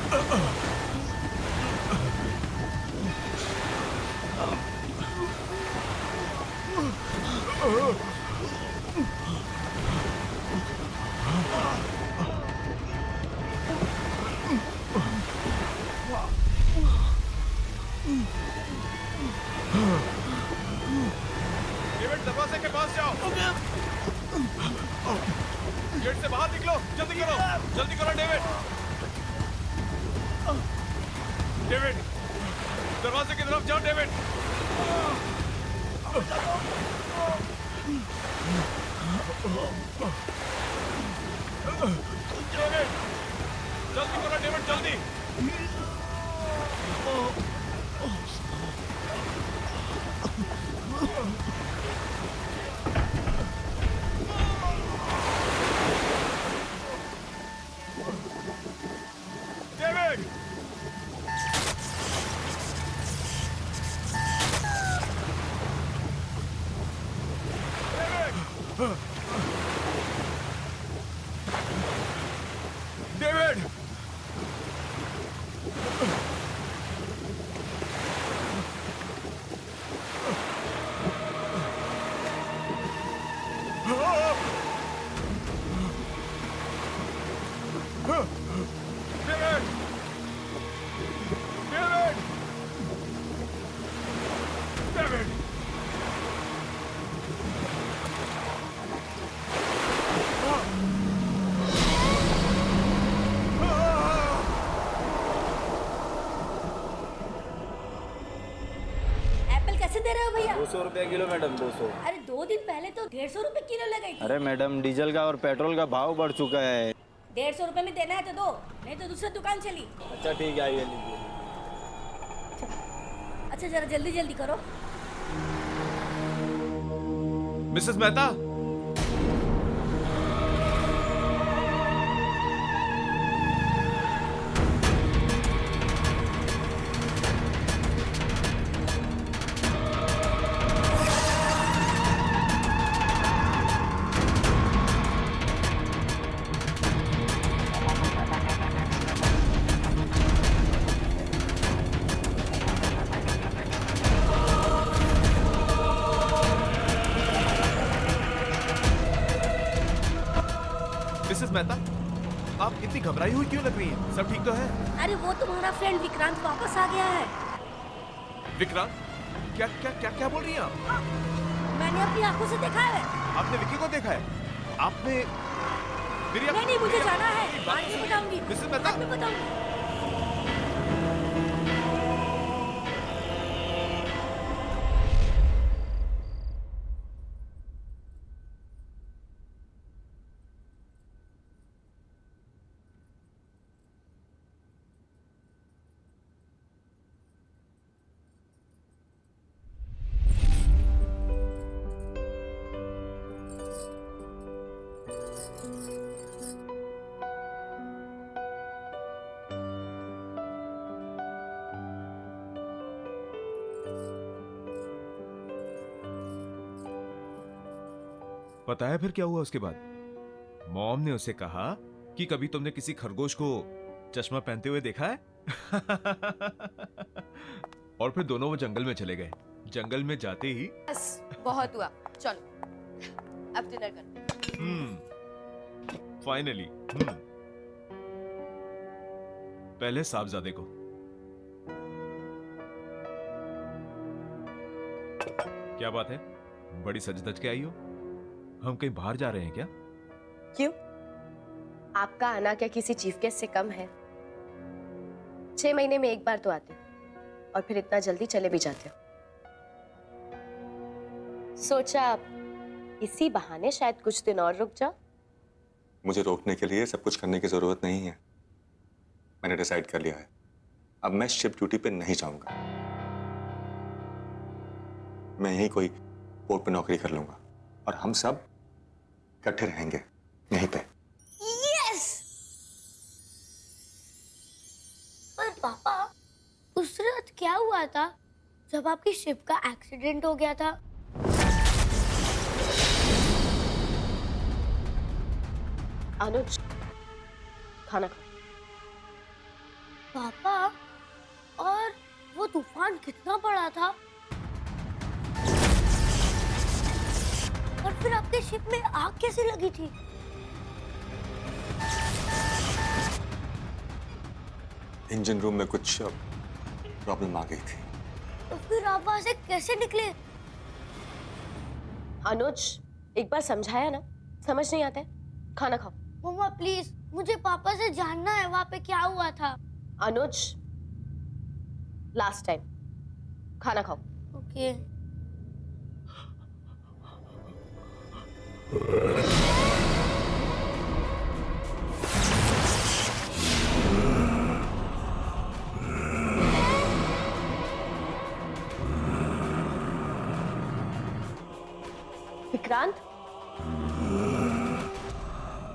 David, दरवाजे के पास जाओ। गेट से बाहर निकलो, जल्दी करो, जल्दी करो डेविड। डेविड, दरवाजे की तरफ जाओ डेविड। डेविड, जल्दी करो डेविड, जल्दी। David, David, David, David, David. Apple कैसे दे रहे हो भैया? 200 रुपया किलो मैडम, 200। अरे 2 दिन पहले तो 150 रुपए किलो लगाई थी। अरे मैडम, डीजल का और पेट्रोल का भाव बढ़ चुका है। 150 रुपए में देना है तो दो, नहीं तो दूसरी दुकान चली। अच्छा ठीक है, आइए लीजिए। अच्छा जरा जल्दी जल्दी करो। मिसेस मेहता, मिसेस मेहता, आप इतनी घबराई हुई क्यों लग रही हैं? सब ठीक तो है? अरे वो तुम्हारा फ्रेंड विक्रांत वापस आ गया है। विक्रांत, क्या क्या क्या क्या बोल रही हैं आप? मैंने अपनी आंखों से देखा है। आपने विक्की को देखा है? आपने मेरी नहीं नहीं, मुझे जाना है, बात बाद में सुनिए। बताऊंगी। मिसेस मेहता, बाद में बताऊंगी। पता है फिर क्या हुआ उसके बाद? मॉम ने उसे कहा कि कभी तुमने किसी खरगोश को चश्मा पहनते हुए देखा है? और फिर दोनों वो जंगल में चले गए। जंगल में जाते ही बस बहुत हुआ, चलो अब डिनर करते हैं। फाइनली। पहले साहबजादे को। क्या बात है, बड़ी सज धज के आई हो? हम कहीं बाहर जा रहे हैं क्या? क्यों? आपका आना क्या किसी चीफ गेस्ट से कम है? 6 महीने में एक बार तो आते हो और फिर इतना जल्दी चले भी जाते हो। सोचा आप इसी बहाने शायद कुछ दिन और रुक जाओ। मुझे रोकने के लिए सब कुछ करने की जरूरत नहीं है। मैंने डिसाइड कर लिया है, अब मैं शिप ड्यूटी पे नहीं जाऊंगा। मैं यहीं कोई पोर्ट पे नौकरी कर लूंगा और हम सब इकट्ठे रहेंगे यहीं पे। यस! पर पापा, उस रात क्या हुआ था जब आपकी शिप का एक्सीडेंट हो गया था? अनुज, खाना खाओ। पापा, और वो तूफान कितना बड़ा था? और फिर आपके शिप में आग कैसे लगी थी? इंजन रूम में कुछ प्रॉब्लम आ गई थी। तो फिर आप वहां से कैसे निकले? अनुज, एक बार समझाया ना, समझ नहीं आता है। खाना खाओ। मम्मा प्लीज, मुझे पापा से जानना है वहां पे क्या हुआ था। अनुज, लास्ट टाइम, खाना खाओ। ओके। विक्रांत,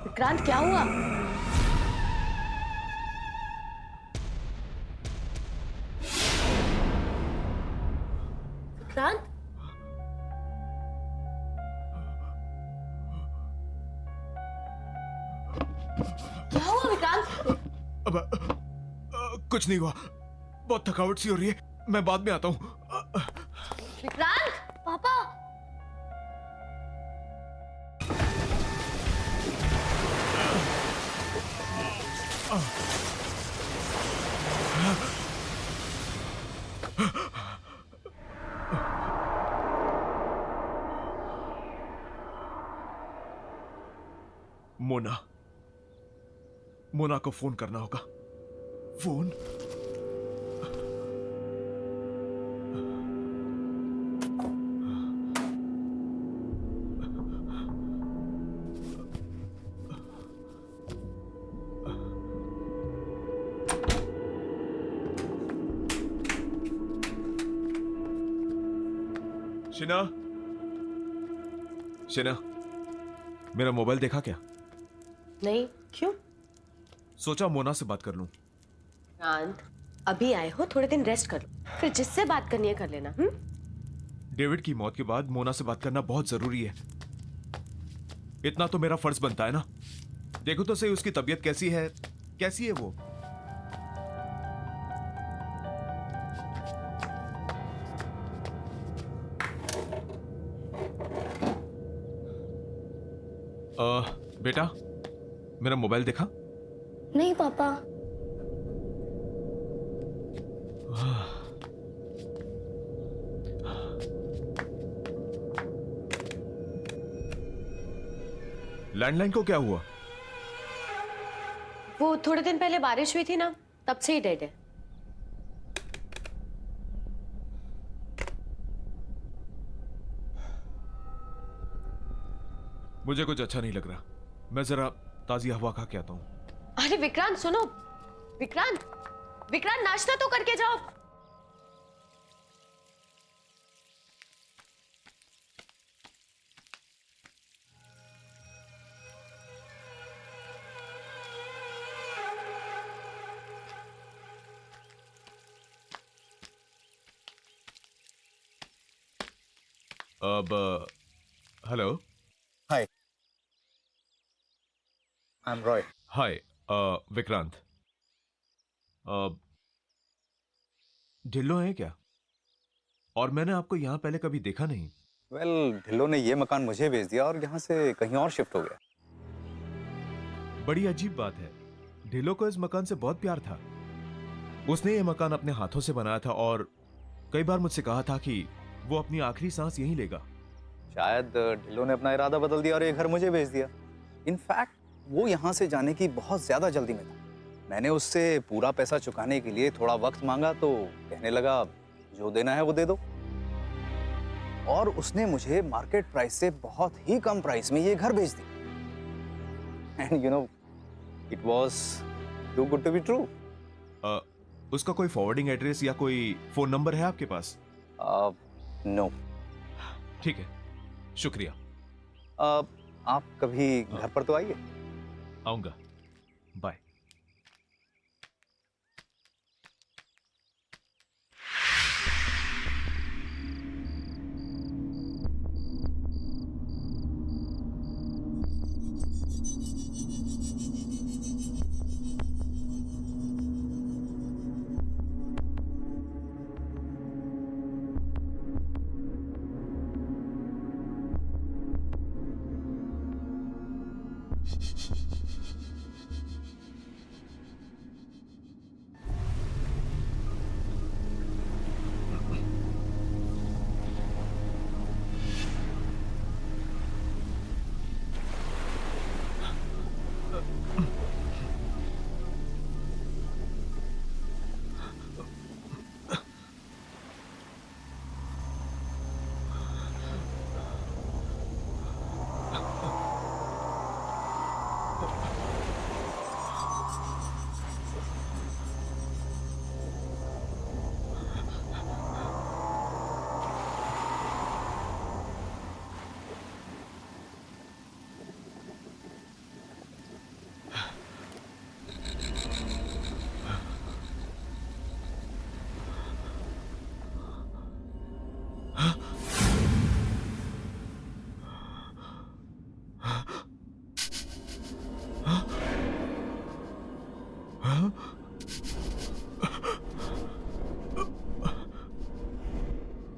विक्रांत क्या हुआ? विक्रांत, क्या हुआ विक्रांत? अब कुछ नहीं हुआ, बहुत थकावट सी हो रही है, मैं बाद में आता हूँ। विक्रांत, पापा, मोना, मोना को फोन करना होगा। फोन। शिना, शिना, मेरा मोबाइल देखा क्या? नहीं, क्यों? सोचा मोना से बात कर लूं। विक्रांत, अभी आए हो, थोड़े दिन रेस्ट कर लो, फिर जिससे बात करनी है कर लेना। डेविड की मौत के बाद मोना से बात करना बहुत जरूरी है। इतना तो मेरा फर्ज बनता है ना। देखो तो सही उसकी तबीयत कैसी है, कैसी है वो। बेटा, मेरा मोबाइल देखा? नहीं पापा। लैंडलाइन को क्या हुआ? वो थोड़े दिन पहले बारिश हुई थी ना, तब से ही डेड है। मुझे कुछ अच्छा नहीं लग रहा, मैं जरा ताजी हवा खा के आता हूं। अरे विक्रांत सुनो, विक्रांत, विक्रांत नाश्ता तो करके जाओ। अब हेलो। Hi, I'm Roy. हाय विक्रांत। ढिल्लो है क्या? और मैंने आपको यहाँ पहले कभी देखा नहीं। Well, ढिल्लो ने ये मकान मुझे भेज दिया और यहाँ से कहीं और शिफ्ट हो गया। बड़ी अजीब बात है, ढिल्लो को इस मकान से बहुत प्यार था। उसने ये मकान अपने हाथों से बनाया था और कई बार मुझसे कहा था कि वो अपनी आखिरी सांस यहीं लेगा। शायद ढिल्लो ने अपना इरादा बदल दिया और ये घर मुझे भेज दिया। इनफैक्ट वो यहाँ से जाने की बहुत ज्यादा जल्दी में था। मैंने उससे पूरा पैसा चुकाने के लिए थोड़ा वक्त मांगा तो कहने लगा जो देना है वो दे दो। और उसने मुझे मार्केट प्राइस से बहुत ही कम प्राइस में ये घर भेज दिया। And you know, it was too good to be true. उसका कोई फॉरवर्डिंग एड्रेस या कोई फोन नंबर है आपके पास? नो। ठीक है, शुक्रिया। आप कभी घर पर तो आइए। आऊंगा, बाय।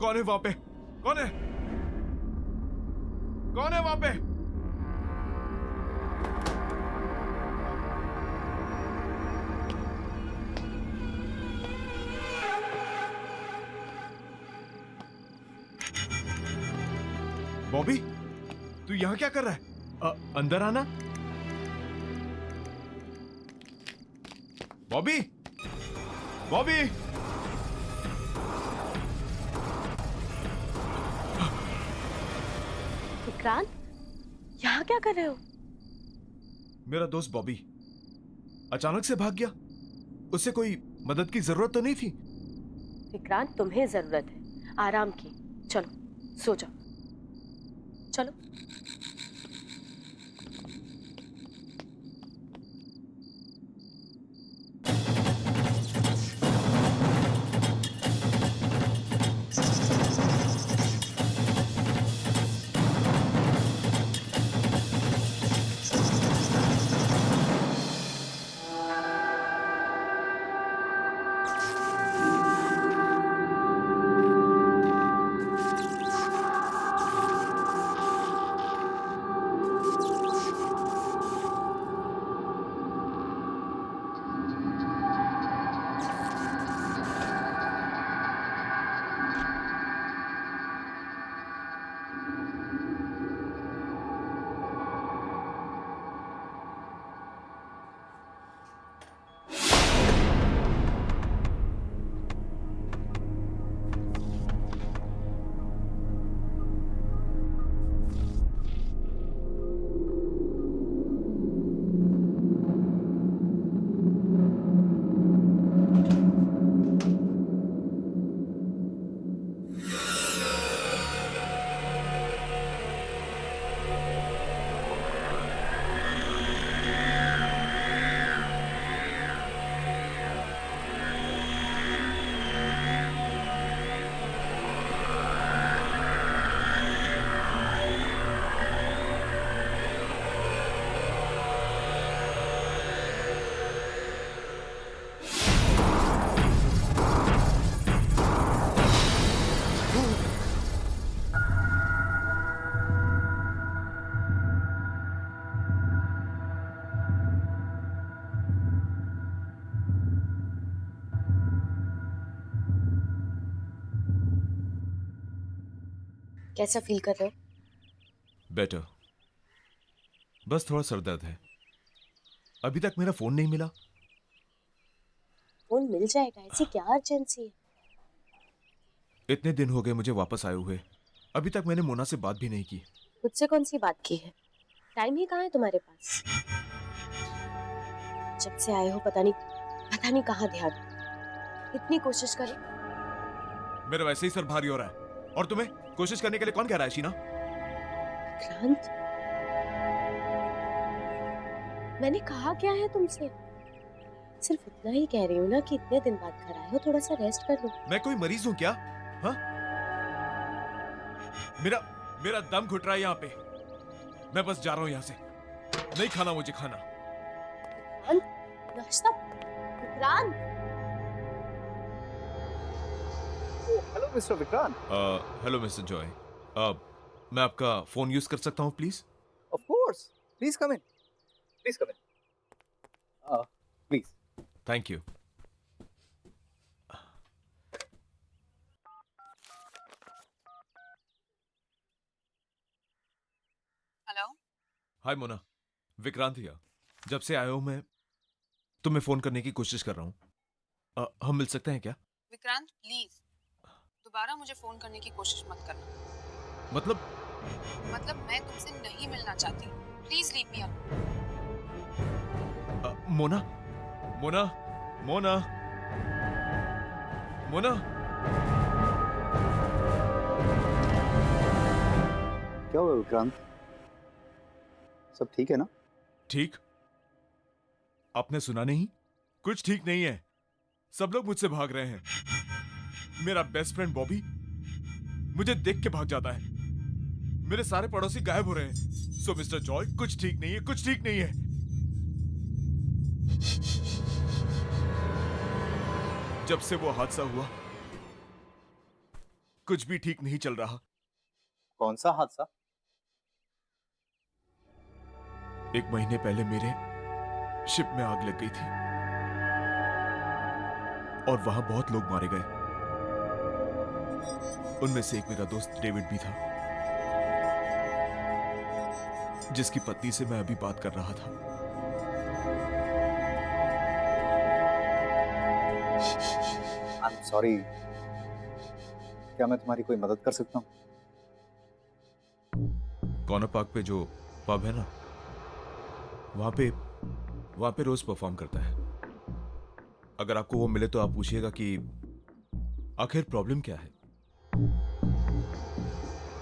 कौन है वहां पे? कौन है? कौन है वहां पे? बॉबी, तू यहां क्या कर रहा है? अंदर आना। बॉबी, बॉबी, विक्रांत, यहाँ क्या कर रहे हो? मेरा दोस्त बॉबी अचानक से भाग गया। उससे कोई मदद की जरूरत तो नहीं थी। विक्रांत, तुम्हें जरूरत है आराम की। चलो सो जाओ, चलो। कैसा फील कर रहे हो? बेटर। बस थोड़ा सर दर्द है। अभी तक मेरा फोन नहीं मिला। फोन मिल जाएगा, ऐसी क्या अर्जेंसी है? इतने दिन हो गए मुझे वापस आए हुए, अभी तक मैंने मोना से बात भी नहीं की। मुझसे कौन सी बात की है? टाइम ही कहाँ है तुम्हारे पास? जब से आए हो पता नहीं कहाँ ध्यान। इतनी कोशिश करें। मेरा वैसे ही सर भारी हो रहा है, और तुम्हें कोशिश करने के लिए कौन कह रहा है शीना? विक्रांत, मैंने कहा क्या है तुमसे? सिर्फ इतना ही कह रही हूँ ना कि इतने दिन बाद घर आए हो, थोड़ा सा रेस्ट कर लो। मैं कोई मरीज हूं क्या? हाँ? मेरा दम घुट रहा है यहाँ पे। मैं बस जा रहा हूँ यहाँ से। नहीं खाना मुझे खाना। विक्रांत, नाश्ता। Vikrant, hello mister Vikrant. Hello mister Joy. मैं आपका फोन यूज कर सकता हूँ please? Of course, please come in, please come in, please. Thank you. Hello. Hi Mona, Vikrant here. जब से आया हूँ मैं तुम्हें फोन करने की कोशिश कर रहा हूँ। हम मिल सकते हैं क्या? विक्रांत प्लीज दोबारा मुझे फोन करने की कोशिश मत करना। मतलब मैं तुमसे नहीं मिलना चाहती। Please leave me alone. Mona, Mona, Mona, Mona. क्या हुआ विक्रांत? सब ठीक है ना? ठीक? आपने सुना नहीं? कुछ ठीक नहीं है। सब लोग मुझसे भाग रहे हैं। मेरा बेस्ट फ्रेंड बॉबी मुझे देख के भाग जाता है। मेरे सारे पड़ोसी गायब हो रहे हैं। सो मिस्टर जॉय, कुछ ठीक नहीं है, कुछ ठीक नहीं है। जब से वो हादसा हुआ कुछ भी ठीक नहीं चल रहा। कौन सा हादसा? 1 महीने पहले मेरे शिप में आग लग गई थी और वहां बहुत लोग मारे गए। उनमें से एक मेरा दोस्त डेविड भी था, जिसकी पत्नी से मैं अभी बात कर रहा था। आई एम सॉरी, क्या मैं तुम्हारी कोई मदद कर सकता हूँ? कॉर्नर पार्क पे जो पब है ना, वहां पे रोज परफॉर्म करता है। अगर आपको वो मिले तो आप पूछिएगा कि आखिर प्रॉब्लम क्या है।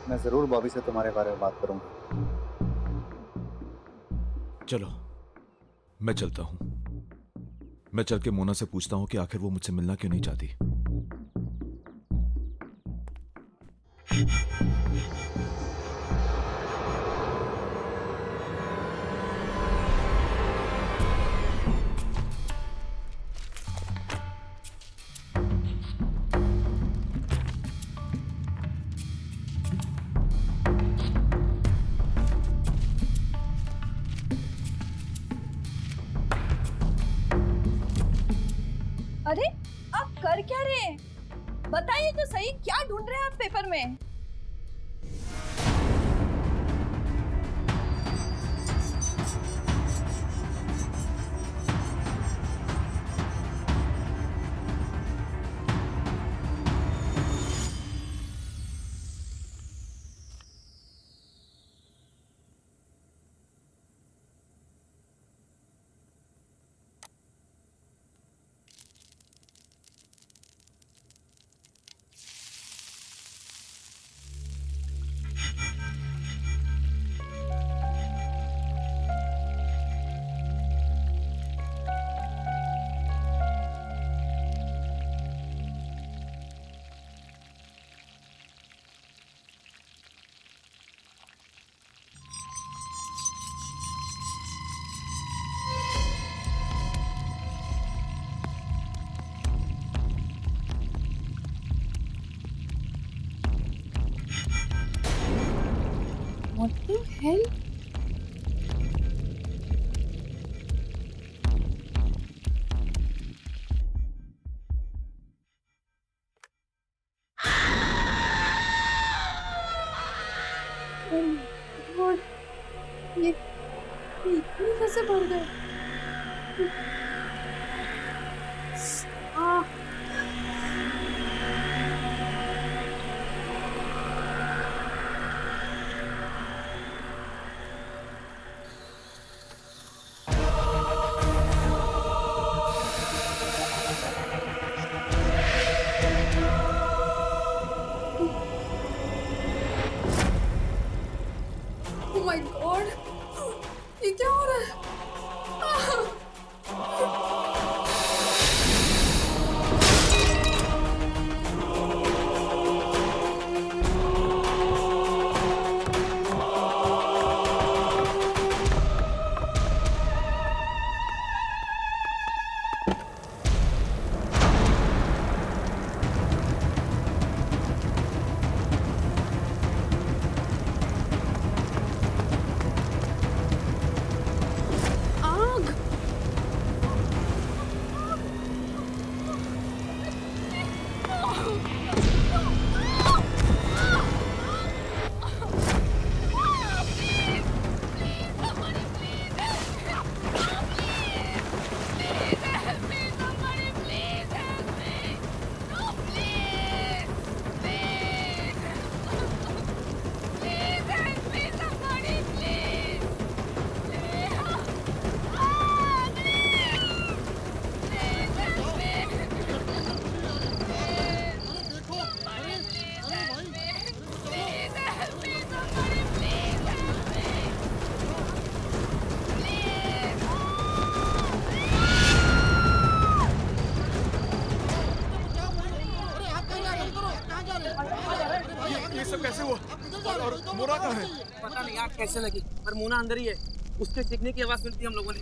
मैं जरूर बॉबी से तुम्हारे बारे में बात करूंगा। चलो मैं चलता हूं। मैं चल के मोना से पूछता हूं कि आखिर वो मुझसे मिलना क्यों नहीं चाहती। अरे आप कर क्या रहे हैं? बताइए तो सही, क्या ढूंढ रहे हैं आप पेपर में? What the hell? Oh my God, ये इतनी कैसे बढ़ गए? आह! Oh my God, ये क्या हो रहा है? आग! ये सब कैसे हुआ? और मोना कहाँ है? पता नहीं आग कैसे लगी, पर मोना अंदर ही है। उसके चीखने की आवाज सुनती हम लोगों ने।